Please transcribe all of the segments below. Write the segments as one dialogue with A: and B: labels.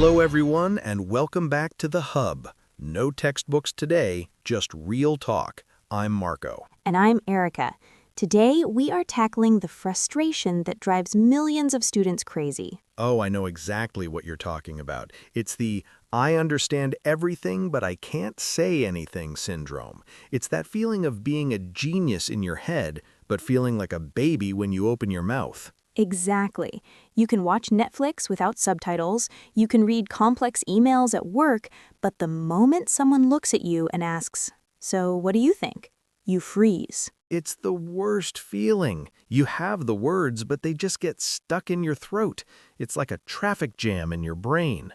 A: Hello everyone and welcome back to The Hub. No textbooks today, just real talk. I'm Marco.
B: And I'm Erica. Today, we are tackling the frustration that drives millions of students crazy.
A: Oh, I know exactly what you're talking about. It's the I understand everything but I can't say anything syndrome. It's that feeling of being a genius in your head, but feeling like a baby when you open your mouth.
B: Exactly. You can watch Netflix without subtitles, you can read complex emails at work, but the moment someone looks at you and asks, "So what do you think?" you freeze.
A: It's the worst feeling. You have the words, but they just get stuck in your throat. It's like a traffic jam in your brain.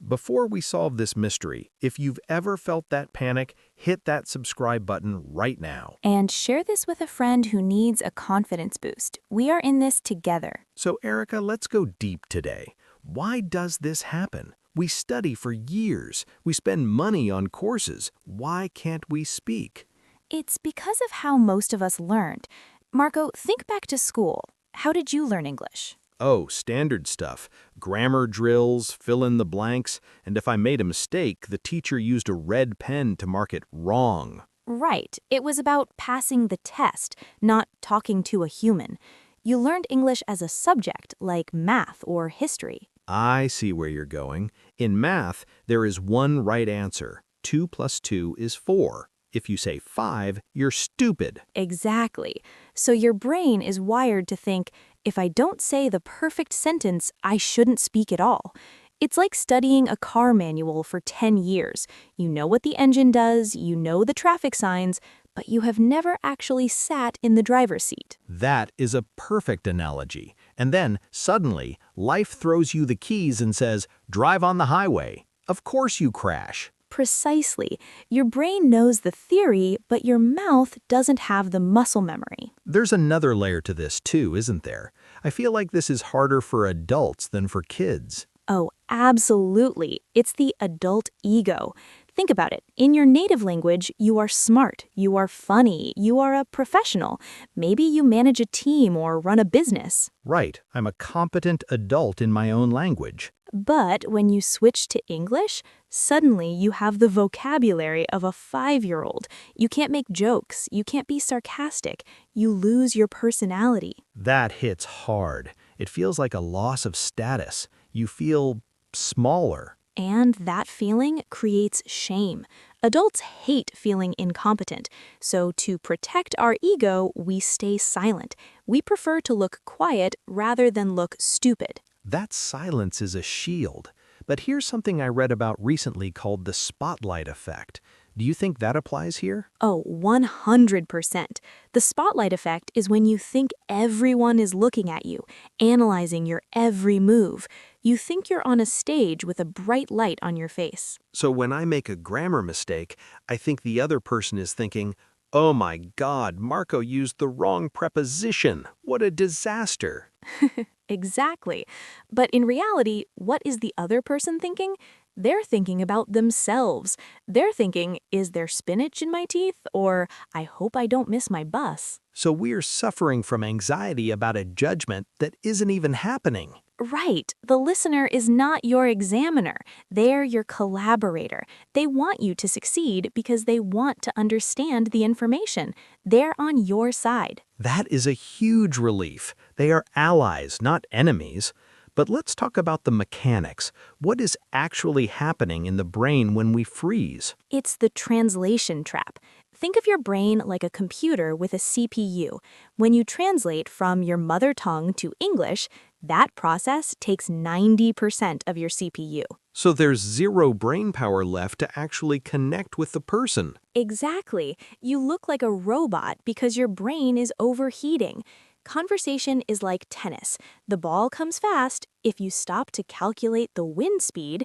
A: Before we solve this mystery, if you've ever felt that panic, hit that subscribe button right now.
B: And share this with a friend who needs a confidence boost. We are in this together.
A: So Erica, let's go deep today. Why does this happen? We study for years. We spend money on courses. Why can't we speak?
B: It's because of how most of us learned. Marco, think back to school. How did you learn English?
A: Oh, standard stuff. Grammar drills, fill in the blanks, and if I made a mistake, the teacher used a red pen to mark it wrong.
B: Right. It was about passing the test, not talking to a human. You learned English as a subject, like math or history.
A: I see where you're going. In math, there is one right answer. 2 plus 2 is 4. If you say 5, you're stupid.
B: Exactly. So your brain is wired to think, if I don't say the perfect sentence, I shouldn't speak at all. It's like studying a car manual for 10 years. You know what the engine does, you know the traffic signs, but you have never actually sat in the driver's seat.
A: That is a perfect analogy. And then, suddenly, life throws you the keys and says, drive on the highway. Of course you crash.
B: Precisely. Your brain knows the theory, but your mouth doesn't have the muscle memory.
A: There's another layer to this too, isn't there? I feel like this is harder for adults than for kids.
B: Oh, absolutely. It's the adult ego. Think about it. In your native language, you are smart, you are funny, you are a professional. Maybe you manage a team or run a business.
A: Right, I'm a competent adult in my own language.
B: But when you switch to English, suddenly you have the vocabulary of a 5-year-old. You can't make jokes, you can't be sarcastic, you lose your personality.
A: That hits hard. It feels like a loss of status. You feel smaller.
B: And that feeling creates shame. Adults hate feeling incompetent, so to protect our ego, we stay silent. We prefer to look quiet rather than look stupid.
A: That silence is a shield. But here's something I read about recently called the spotlight effect. Do you think that applies here?
B: Oh, 100%. The spotlight effect is when you think everyone is looking at you, analyzing your every move. You think you're on a stage with a bright light on your face.
A: So when I make a grammar mistake, I think the other person is thinking, oh my God, Marco used the wrong preposition. What a disaster.
B: Exactly. But in reality, what is the other person thinking? They're thinking about themselves. They're thinking, is there spinach in my teeth? Or, I hope I don't miss my bus.
A: So we're suffering from anxiety about a judgment that isn't even happening.
B: Right. The listener is not your examiner. They're your collaborator. They want you to succeed because they want to understand the information. They're on your side.
A: That is a huge relief. They are allies, not enemies. But let's talk about the mechanics. What is actually happening in the brain when we freeze?
B: It's the translation trap. Think of your brain like a computer with a CPU. When you translate from your mother tongue to English, that process takes 90% of your CPU.
A: So there's zero brain power left to actually connect with the person.
B: Exactly. You look like a robot because your brain is overheating. Conversation is like tennis. The ball comes fast. If you stop to calculate the wind speed,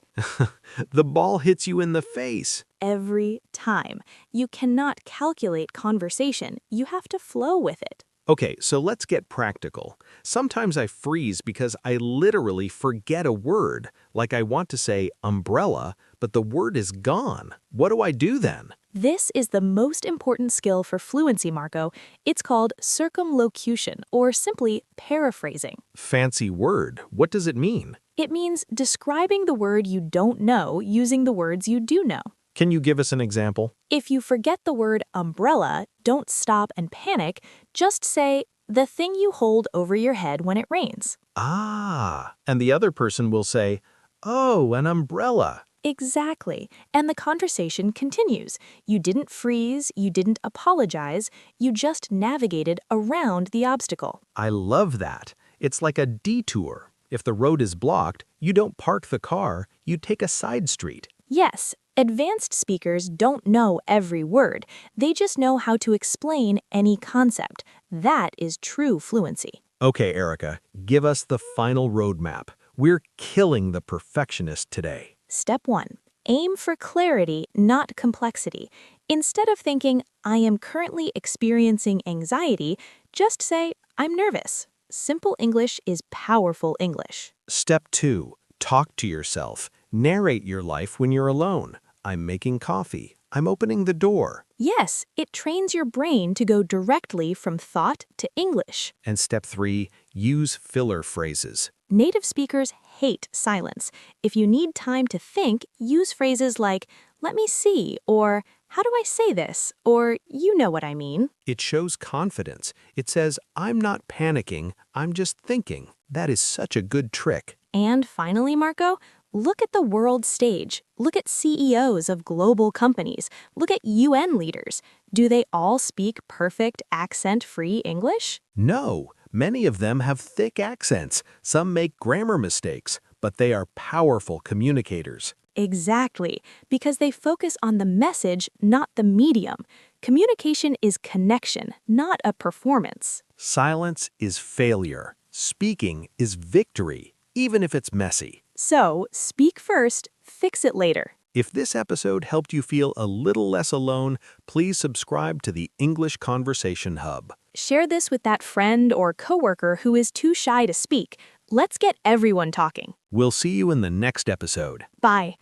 A: The ball hits you in the face.
B: every time. You cannot calculate conversation. You have to flow with it.
A: Okay, so let's get practical. Sometimes I freeze because I literally forget a word, like I want to say umbrella, but the word is gone. What do I do then?
B: This is the most important skill for fluency, Marco. It's called circumlocution, or simply paraphrasing.
A: Fancy word. What does it mean?
B: It means describing the word you don't know using the words you do know.
A: Can you give us an example?
B: If you forget the word umbrella, don't stop and panic. Just say, the thing you hold over your head when it rains.
A: Ah, and the other person will say, oh, an umbrella.
B: Exactly. And the conversation continues. You didn't freeze, you didn't apologize, you just navigated around the obstacle.
A: I love that. It's like a detour. If the road is blocked, you don't park the car, you take a side street.
B: Yes, advanced speakers don't know every word. They just know how to explain any concept. That is true fluency.
A: Okay, Erica, give us the final roadmap. We're killing the perfectionist today.
B: Step 1. Aim for clarity, not complexity. Instead of thinking, I am currently experiencing anxiety, just say, I'm nervous. Simple English is powerful English.
A: Step 2. Talk to yourself. Narrate your life when you're alone. I'm making coffee. I'm opening the door.
B: Yes, it trains your brain to go directly from thought to English.
A: And step 3. Use filler phrases.
B: Native speakers hate silence. If you need time to think, use phrases like, let me see, or how do I say this, or you know what I mean.
A: It shows confidence. It says, I'm not panicking, I'm just thinking. That is such a good trick.
B: And finally, Marco, look at the world stage. Look at CEOs of global companies. Look at UN leaders. Do they all speak perfect accent-free English?
A: No, many of them have thick accents. Some make grammar mistakes, but they are powerful communicators.
B: Exactly, because they focus on the message, not the medium. Communication is connection, not a performance.
A: Silence is failure. Speaking is victory, even if it's messy.
B: So, speak first, fix it later.
A: If this episode helped you feel a little less alone, please subscribe to the English Conversation Hub.
B: Share this with that friend or coworker who is too shy to speak. Let's get everyone talking.
A: We'll see you in the next episode.
B: Bye.